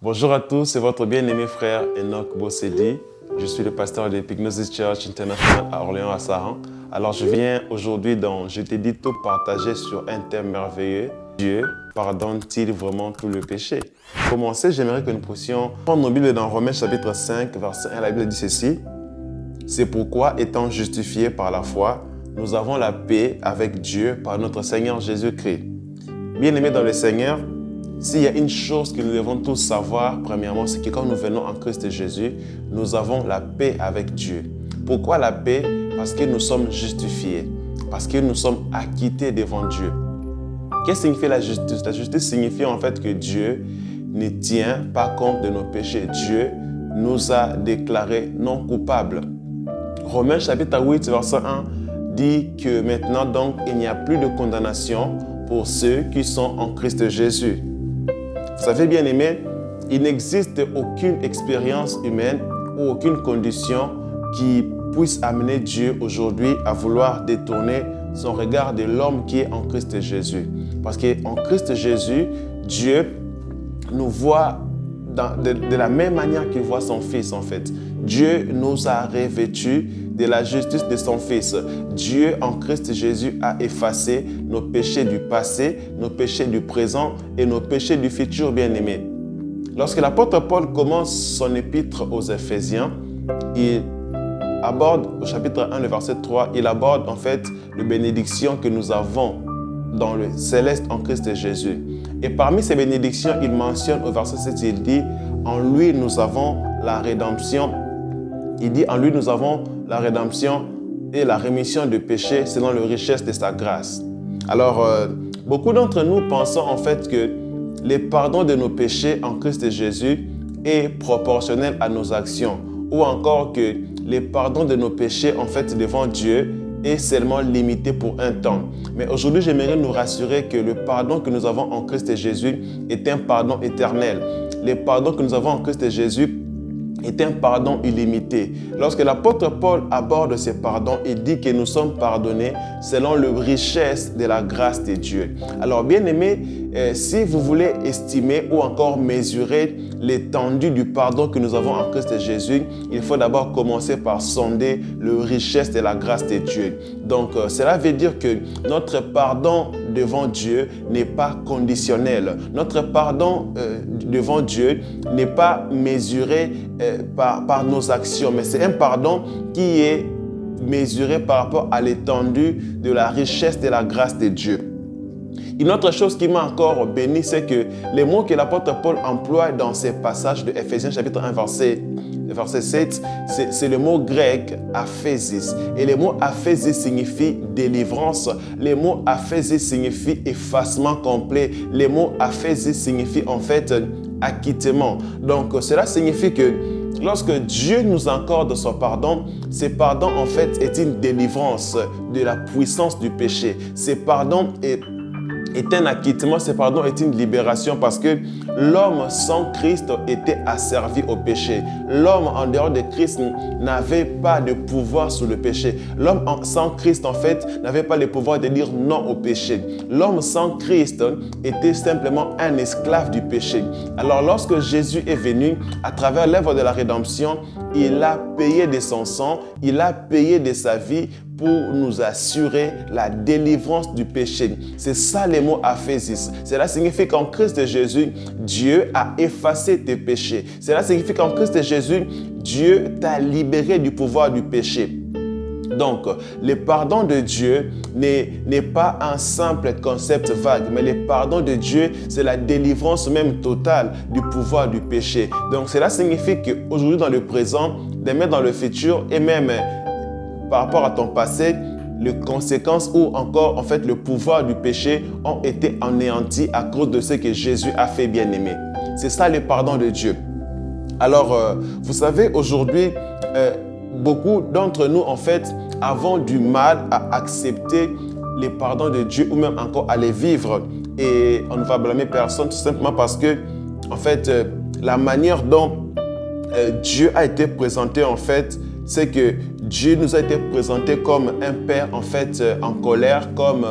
Bonjour à tous, c'est votre bien-aimé frère Enoch Bossedi. Je suis le pasteur de l'Epignosis Church International à Orléans, à Saran. Alors je viens aujourd'hui Je t'ai dit tout partager sur un thème merveilleux. Dieu pardonne-t-il vraiment tout le péché? Pour commencer, j'aimerais que nous puissions prendre nos Bibles dans Romains chapitre 5, verset 1. La Bible dit ceci. C'est pourquoi, étant justifiés par la foi, nous avons la paix avec Dieu par notre Seigneur Jésus-Christ. Bien-aimés dans le Seigneur, s'il y a une chose que nous devons tous savoir, premièrement, c'est que quand nous venons en Christ Jésus, nous avons la paix avec Dieu. Pourquoi la paix? Parce que nous sommes justifiés, parce que nous sommes acquittés devant Dieu. Qu'est-ce que signifie la justice? La justice signifie en fait que Dieu ne tient pas compte de nos péchés. Dieu nous a déclarés non coupables. Romains chapitre 8, verset 1 dit que maintenant donc il n'y a plus de condamnation pour ceux qui sont en Christ Jésus. Vous savez, bien aimé, il n'existe aucune expérience humaine ou aucune condition qui puisse amener Dieu aujourd'hui à vouloir détourner son regard de l'homme qui est en Christ Jésus. Parce qu'en Christ Jésus, Dieu nous voit de la même manière qu'il voit son Fils en fait. Dieu nous a revêtus de la justice de son Fils. Dieu en Christ Jésus a effacé nos péchés du passé, nos péchés du présent et nos péchés du futur, bien-aimés. Lorsque l'apôtre Paul commence son épître aux Éphésiens, il aborde au chapitre 1, le verset 3, il aborde en fait les bénédictions que nous avons dans le céleste en Christ Jésus. Et parmi ces bénédictions, il mentionne au verset 7, il dit « En lui, nous avons la rédemption ». Il dit « En lui, nous avons la rédemption et la rémission de péchés selon la richesse de sa grâce ». Alors, beaucoup d'entre nous pensons en fait que le pardon de nos péchés en Christ Jésus est proportionnel à nos actions, ou encore que le pardon de nos péchés en fait devant Dieu est seulement limité pour un temps. Mais aujourd'hui, j'aimerais nous rassurer que le pardon que nous avons en Christ Jésus est un pardon éternel. Le pardon que nous avons en Christ Jésus est un pardon illimité. Lorsque l'apôtre Paul aborde ce pardon, il dit que nous sommes pardonnés selon la richesse de la grâce de Dieu. Alors, bien aimés, si vous voulez estimer ou encore mesurer l'étendue du pardon que nous avons en Christ Jésus, il faut d'abord commencer par sonder la richesse de la grâce de Dieu. Donc, cela veut dire que notre pardon devant Dieu n'est pas conditionnel. Notre pardon devant Dieu n'est pas mesuré par nos actions, mais c'est un pardon qui est mesuré par rapport à l'étendue de la richesse de la grâce de Dieu. Une autre chose qui m'a encore béni, c'est que les mots que l'apôtre Paul emploie dans ces passages de Éphésiens chapitre 1, verset 7, c'est le mot grec aphésis. Et le mot aphésis signifie délivrance. Le mot aphésis signifie effacement complet. Le mot aphésis signifie en fait acquittement. Donc cela signifie que lorsque Dieu nous accorde son pardon, ce pardon en fait est une délivrance de la puissance du péché. Ce pardon est un acquittement, ce pardon est une libération parce que l'homme sans Christ était asservi au péché. L'homme en dehors de Christ n'avait pas de pouvoir sur le péché. L'homme sans Christ en fait n'avait pas le pouvoir de dire non au péché. L'homme sans Christ était simplement un esclave du péché. Alors lorsque Jésus est venu à travers l'œuvre de la rédemption, il a payé de son sang, il a payé de sa vie pour nous assurer la délivrance du péché. C'est ça le mot aphésis. Cela signifie qu'en Christ Jésus, Dieu a effacé tes péchés. Cela signifie qu'en Christ Jésus, Dieu t'a libéré du pouvoir du péché. Donc, le pardon de Dieu n'est pas un simple concept vague, mais le pardon de Dieu, c'est la délivrance même totale du pouvoir du péché. Donc, cela signifie qu'aujourd'hui, dans le présent, demain dans le futur, et même par rapport à ton passé, les conséquences ou encore en fait le pouvoir du péché ont été anéantis à cause de ce que Jésus a fait, bien-aimé. C'est ça le pardon de Dieu. Alors, vous savez, aujourd'hui, beaucoup d'entre nous, en fait, avons du mal à accepter les pardons de Dieu ou même encore à les vivre. Et on ne va blâmer personne tout simplement parce que, en fait, la manière dont Dieu a été présenté, en fait, c'est que Dieu nous a été présenté comme un père, en fait, en colère, comme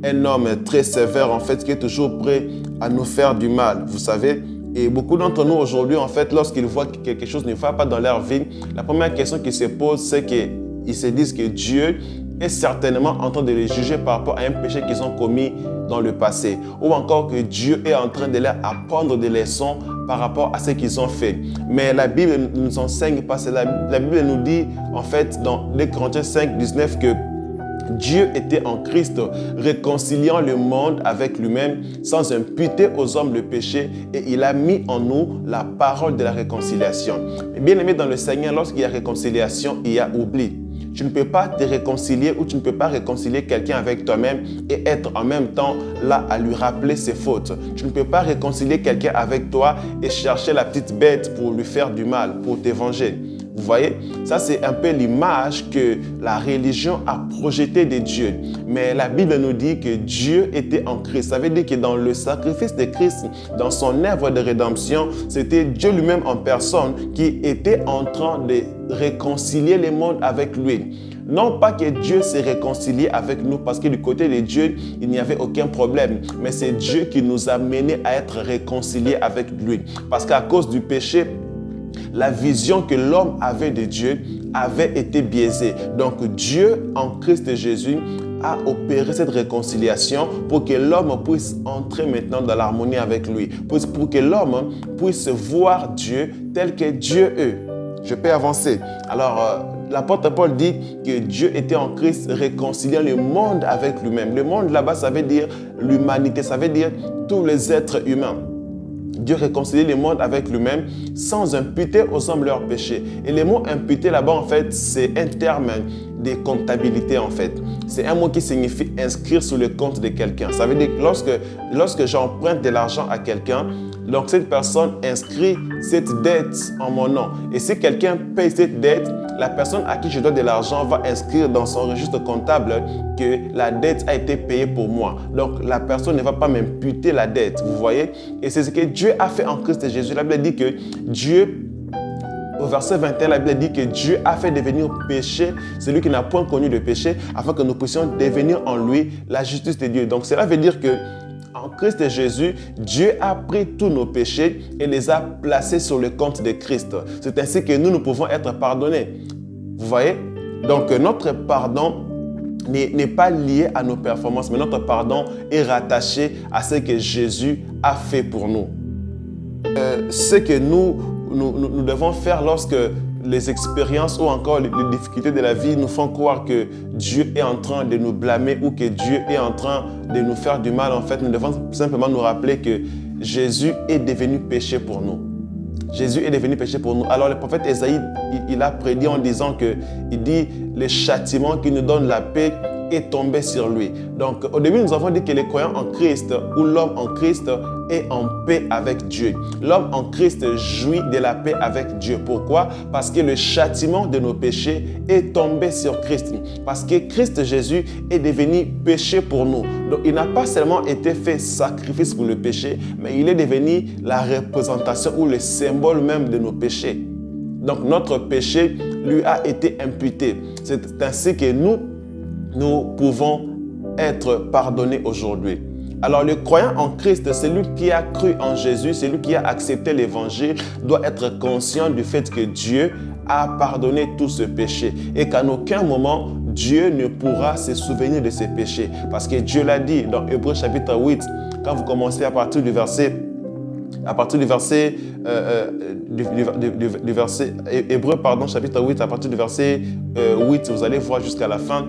un homme très sévère, en fait, qui est toujours prêt à nous faire du mal. Vous savez, Et beaucoup d'entre nous aujourd'hui, en fait, lorsqu'ils voient que quelque chose ne va pas dans leur vie, la première question qu'ils se posent, c'est qu'ils se disent que Dieu est certainement en train de les juger par rapport à un péché qu'ils ont commis dans le passé. Ou encore que Dieu est en train de leur apprendre des leçons par rapport à ce qu'ils ont fait. Mais la Bible ne nous enseigne pas cela. La Bible nous dit, en fait, dans 2 Corinthiens 5, 19, que Dieu était en Christ, réconciliant le monde avec lui-même, sans imputer aux hommes le péché, et il a mis en nous la parole de la réconciliation. Bien aimé dans le Seigneur, lorsqu'il y a réconciliation, il y a oubli. Tu ne peux pas te réconcilier ou tu ne peux pas réconcilier quelqu'un avec toi-même et être en même temps là à lui rappeler ses fautes. Tu ne peux pas réconcilier quelqu'un avec toi et chercher la petite bête pour lui faire du mal, pour te venger. Vous voyez, ça c'est un peu l'image que la religion a projetée de Dieu. Mais la Bible nous dit que Dieu était en Christ. Ça veut dire que dans le sacrifice de Christ, dans son œuvre de rédemption, c'était Dieu lui-même en personne qui était en train de réconcilier le monde avec lui. Non pas que Dieu s'est réconcilié avec nous parce que du côté de Dieu, il n'y avait aucun problème. Mais c'est Dieu qui nous a menés à être réconciliés avec lui. Parce qu'à cause du péché, la vision que l'homme avait de Dieu avait été biaisée. Donc Dieu, en Christ Jésus, a opéré cette réconciliation pour que l'homme puisse entrer maintenant dans l'harmonie avec lui. Pour que l'homme puisse voir Dieu tel que Dieu est. Je peux avancer. Alors, l'apôtre Paul dit que Dieu était en Christ réconciliant le monde avec lui-même. Le monde là-bas, ça veut dire l'humanité, ça veut dire tous les êtres humains. Dieu réconcilie le monde avec lui-même sans imputer aux hommes leurs péchés. Et le mot imputer là-bas, en fait, c'est un terme de comptabilité, en fait. C'est un mot qui signifie inscrire sur le compte de quelqu'un. Ça veut dire que lorsque j'emprunte de l'argent à quelqu'un, donc cette personne inscrit cette dette en mon nom. Et si quelqu'un paye cette dette, la personne à qui je dois de l'argent va inscrire dans son registre comptable que la dette a été payée pour moi. Donc la personne ne va pas m'imputer la dette, vous voyez. Et c'est ce que Dieu a fait en Christ Jésus. La Bible dit que Dieu, au verset 21, la Bible dit que Dieu a fait devenir péché celui qui n'a point connu de péché, afin que nous puissions devenir en lui la justice de Dieu. Donc cela veut dire que en Christ Jésus, Dieu a pris tous nos péchés et les a placés sur le compte de Christ. C'est ainsi que nous pouvons être pardonnés. Vous voyez? Donc notre pardon n'est pas lié à nos performances, mais notre pardon est rattaché à ce que Jésus a fait pour nous. Ce que nous devons faire lorsque les expériences ou encore les difficultés de la vie nous font croire que Dieu est en train de nous blâmer ou que Dieu est en train de nous faire du mal, en fait, nous devons simplement nous rappeler que Jésus est devenu péché pour nous. Jésus est devenu péché pour nous. Alors le prophète Ésaïe, il a prédit en disant que, il dit, le châtiment qui nous donne la paix est tombé sur lui. Donc au début, nous avons dit que les croyants en Christ ou l'homme en Christ est en paix avec Dieu. L'homme en Christ jouit de la paix avec Dieu. Pourquoi? Parce que le châtiment de nos péchés est tombé sur Christ. Parce que Christ Jésus est devenu péché pour nous. Donc il n'a pas seulement été fait sacrifice pour le péché, mais il est devenu la représentation ou le symbole même de nos péchés. Donc notre péché lui a été imputé. C'est ainsi que nous pouvons être pardonnés aujourd'hui. Alors le croyant en Christ, celui qui a cru en Jésus, celui qui a accepté l'évangile, doit être conscient du fait que Dieu a pardonné tout ce péché et qu'à aucun moment, Dieu ne pourra se souvenir de ses péchés. Parce que Dieu l'a dit dans Hébreux chapitre 8, quand vous commencez à partir du verset Hébreux chapitre 8, à partir du verset 8, vous allez voir jusqu'à la fin,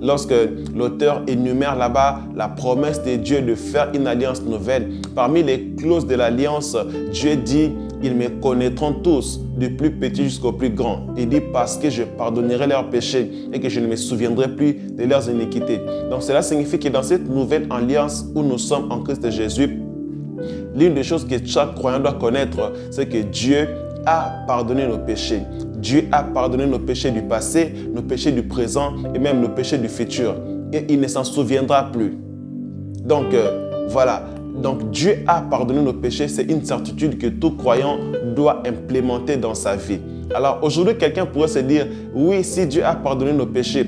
lorsque l'auteur énumère là-bas la promesse de Dieu de faire une alliance nouvelle. Parmi les clauses de l'alliance, Dieu dit, ils me connaîtront tous, du plus petit jusqu'au plus grand. Il dit, parce que je pardonnerai leurs péchés et que je ne me souviendrai plus de leurs iniquités. Donc cela signifie que dans cette nouvelle alliance où nous sommes en Christ Jésus, l'une des choses que chaque croyant doit connaître, c'est que Dieu a pardonné nos péchés. Dieu a pardonné nos péchés du passé, nos péchés du présent et même nos péchés du futur. Et il ne s'en souviendra plus. Donc, voilà. Donc, Dieu a pardonné nos péchés. C'est une certitude que tout croyant doit implémenter dans sa vie. Alors, aujourd'hui, quelqu'un pourrait se dire, oui, si Dieu a pardonné nos péchés,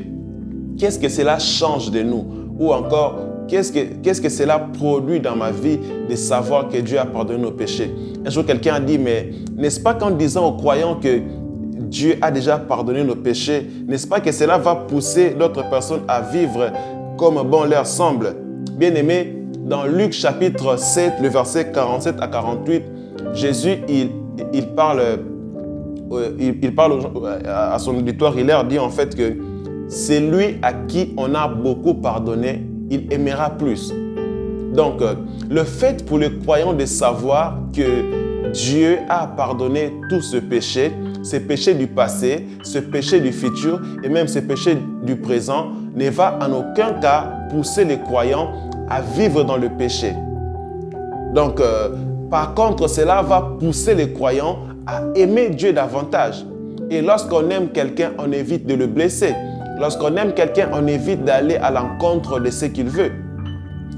qu'est-ce que cela change de nous? Ou encore, qu'est-ce que cela produit dans ma vie de savoir que Dieu a pardonné nos péchés? Un jour, quelqu'un a dit, mais n'est-ce pas qu'en disant aux croyants que Dieu a déjà pardonné nos péchés, n'est-ce pas que cela va pousser d'autres personnes à vivre comme bon leur semble? Bien-aimés, dans Luc chapitre 7, le verset 47 à 48, Jésus, il parle à son auditoire, il leur dit en fait que c'est lui à qui on a beaucoup pardonné, il aimera plus. Donc, le fait pour les croyants de savoir que Dieu a pardonné tout ce péché du passé, ce péché du futur et même ce péché du présent, ne va en aucun cas pousser les croyants à vivre dans le péché. Donc, par contre, cela va pousser les croyants à aimer Dieu davantage. Et lorsqu'on aime quelqu'un, on évite de le blesser. Lorsqu'on aime quelqu'un, on évite d'aller à l'encontre de ce qu'il veut.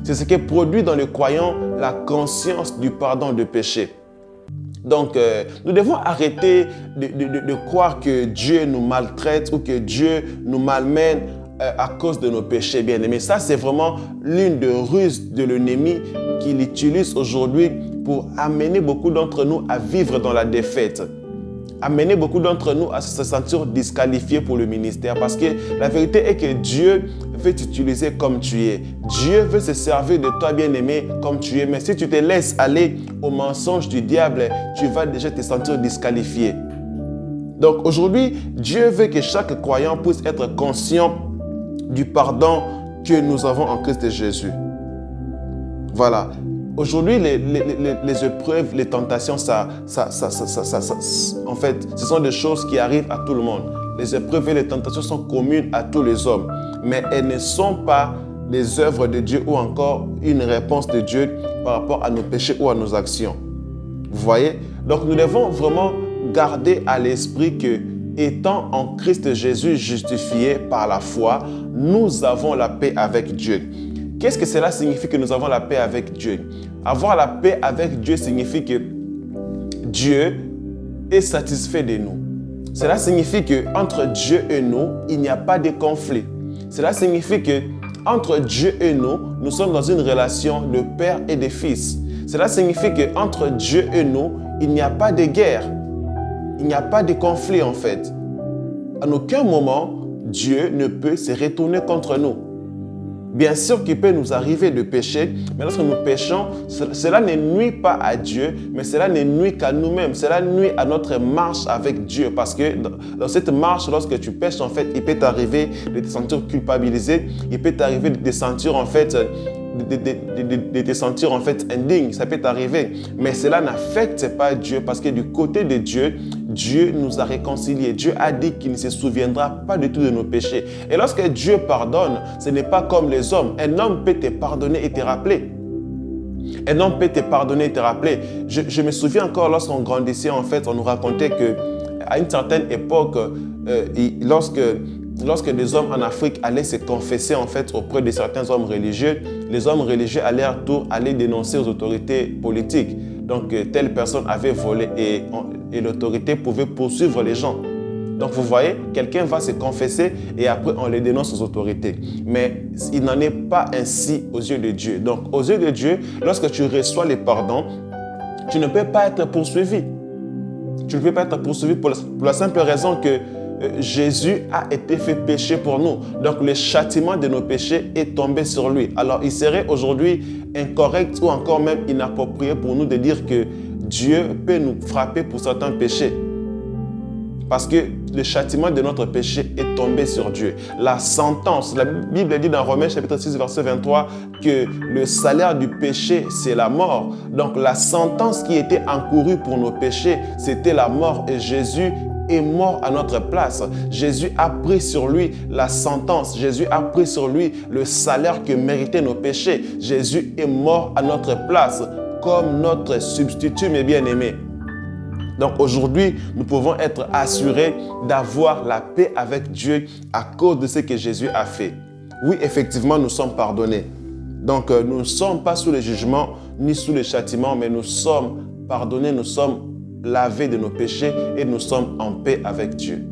C'est ce qui produit dans le croyant la conscience du pardon de péché. Donc, nous devons arrêter de croire que Dieu nous maltraite ou que Dieu nous malmène à cause de nos péchés, bien-aimés. Ça, c'est vraiment l'une des ruses de l'ennemi qu'il utilise aujourd'hui pour amener beaucoup d'entre nous à vivre dans la défaite. Amener beaucoup d'entre nous à se sentir disqualifiés pour le ministère. Parce que la vérité est que Dieu veut t'utiliser comme tu es. Dieu veut se servir de toi, bien-aimé, comme tu es. Mais si tu te laisses aller au mensonge du diable, tu vas déjà te sentir disqualifié. Donc aujourd'hui, Dieu veut que chaque croyant puisse être conscient du pardon que nous avons en Christ Jésus. Voilà. Aujourd'hui, les épreuves, les tentations, en fait, ce sont des choses qui arrivent à tout le monde. Les épreuves et les tentations sont communes à tous les hommes, mais elles ne sont pas des œuvres de Dieu ou encore une réponse de Dieu par rapport à nos péchés ou à nos actions. Vous voyez? Donc, nous devons vraiment garder à l'esprit que, étant en Christ Jésus justifiés par la foi, nous avons la paix avec Dieu. Qu'est-ce que cela signifie que nous avons la paix avec Dieu? Avoir la paix avec Dieu signifie que Dieu est satisfait de nous. Cela signifie qu'entre Dieu et nous, il n'y a pas de conflit. Cela signifie qu'entre Dieu et nous, nous sommes dans une relation de père et de fils. Cela signifie qu'entre Dieu et nous, il n'y a pas de guerre. Il n'y a pas de conflit en fait. En aucun moment, Dieu ne peut se retourner contre nous. Bien sûr qu'il peut nous arriver de pécher, mais lorsque nous péchons, cela ne nuit pas à Dieu, mais cela ne nuit qu'à nous-mêmes. Cela nuit à notre marche avec Dieu. Parce que dans cette marche, lorsque tu pêches, en fait, il peut t'arriver de te sentir culpabilisé. Il peut t'arriver de te sentir, en fait, indigne. Ça peut t'arriver. Mais cela n'affecte pas Dieu parce que du côté de Dieu, Dieu nous a réconciliés. Dieu a dit qu'il ne se souviendra pas du tout de nos péchés. Et lorsque Dieu pardonne, ce n'est pas comme les hommes. Un homme peut te pardonner et te rappeler. Un homme peut te pardonner et te rappeler. Je me souviens encore lorsqu'on grandissait, en fait, on nous racontait qu'à une certaine époque, lorsque des hommes en Afrique allaient se confesser en fait auprès de certains hommes religieux, les hommes religieux à leur tour allaient dénoncer aux autorités politiques. Donc, telle personne avait volé et l'autorité pouvait poursuivre les gens. Donc, vous voyez, quelqu'un va se confesser et après, on les dénonce aux autorités. Mais il n'en est pas ainsi aux yeux de Dieu. Donc, aux yeux de Dieu, lorsque tu reçois le pardon, tu ne peux pas être poursuivi. Tu ne peux pas être poursuivi pour la simple raison que Jésus a été fait péché pour nous. Donc, le châtiment de nos péchés est tombé sur lui. Alors, il serait aujourd'hui incorrect ou encore même inapproprié pour nous de dire que Dieu peut nous frapper pour certains péchés. Parce que le châtiment de notre péché est tombé sur Dieu. La sentence, la Bible dit dans Romains chapitre 6, verset 23, que le salaire du péché, c'est la mort. Donc, la sentence qui était encourue pour nos péchés, c'était la mort. Et Jésus est mort à notre place. Jésus a pris sur lui la sentence. Jésus a pris sur lui le salaire que méritaient nos péchés. Jésus est mort à notre place comme notre substitut, mes bien-aimés. Donc aujourd'hui, nous pouvons être assurés d'avoir la paix avec Dieu à cause de ce que Jésus a fait. Oui, effectivement, nous sommes pardonnés. Donc nous ne sommes pas sous le jugement ni sous le châtiment, mais nous sommes pardonnés, nous sommes lavés de nos péchés et nous sommes en paix avec Dieu.